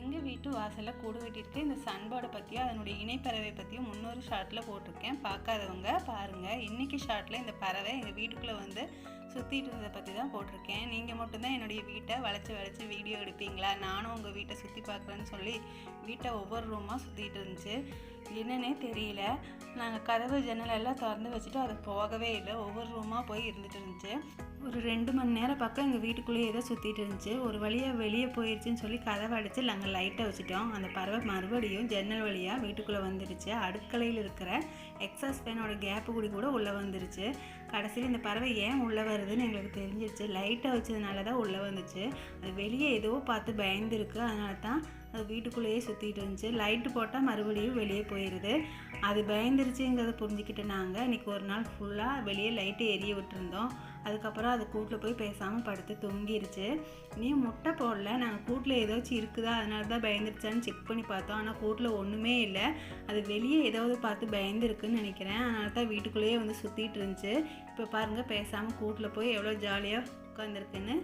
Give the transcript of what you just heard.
எங்கள் வீட்டு வாசலில் கூடு வெட்டியிருக்கு. இந்த சன்பேர்டை பற்றியும் அதனுடைய இணைப்பறவை பற்றியும் முன்னொரு ஷார்ட்டில் போட்டிருக்கேன். பார்க்காதவங்க பாருங்கள். இன்றைக்கி ஷார்ட்டில் இந்த பறவை எங்கள் வீட்டுக்குள்ளே வந்து சுற்றிட்டு இருந்ததை பற்றி தான் போட்டிருக்கேன். நீங்கள் மட்டும்தான் என்னுடைய வீட்டை வளைச்சி வீடியோ எடுப்பீங்களா, நானும் உங்கள் வீட்டை சுற்றி பார்க்குறேன்னு சொல்லி வீட்டை ஒவ்வொரு ரூமாக சுற்றிட்டு இருந்துச்சு. என்னன்னே தெரியல. நாங்கள் கதவு ஜன்னல் எல்லாம் திறந்து வச்சுட்டு அது போகவே இல்லை. ஒவ்வொரு ரூமாக போய் இருந்துட்டு இருந்துச்சு. ஒரு 2 மணி நேரம் பக்கம் எங்கள் வீட்டுக்குள்ளேயே ஏதோ சுற்றிட்டு இருந்துச்சு. ஒரு வழியாக வெளியே போயிடுச்சுன்னு சொல்லி கதவை அடித்து நாங்கள் லைட்டை வச்சுட்டோம். அந்த பறவை மறுபடியும் ஜன்னல் வழியாக வீட்டுக்குள்ளே வந்துடுச்சு. அடுக்கலையில் இருக்கிற எக்ஸாஸ் ஃபேனோட கேப்பு கூட உள்ளே வந்துருச்சு. கடைசியில் இந்த பறவை ஏன் உள்ளே வருதுன்னு எங்களுக்கு தெரிஞ்சிருச்சு. லைட்டை வச்சதுனால தான் உள்ளே வந்துச்சு. அது வெளியே ஏதோ பார்த்து பயந்துருக்கு. அதனால தான் அது வீட்டுக்குள்ளேயே சுற்றிட்டு இருந்துச்சு. லைட்டு போட்டால் மறுபடியும் வெளியே போயிடுது. அது பயந்துருச்சுங்கிறத புரிஞ்சுக்கிட்டு நாங்கள் இன்றைக்கி ஒரு நாள் ஃபுல்லாக வெளியே லைட்டை எரிய விட்டுருந்தோம். அதுக்கப்புறம் அது கூட்டில் போய் பேசாமல் படுத்து தொங்கிருச்சு. நீ முட்டை போடல, நாங்கள் கூட்டில் ஏதாச்சும் இருக்குதா அதனால தான் பயந்துருச்சான்னு செக் பண்ணி பார்த்தோம். ஆனால் கூட்டில் ஒன்றுமே இல்லை. அது வெளியே ஏதாவது பார்த்து பயந்துருக்குன்னு நினைக்கிறேன். அதனால தான் வீட்டுக்குள்ளேயே வந்து சுற்றிட்டு இருந்துச்சு. இப்போ பாருங்கள், பேசாமல் கூட்டில் போய் எவ்வளோ ஜாலியாக உட்காந்துருக்குன்னு.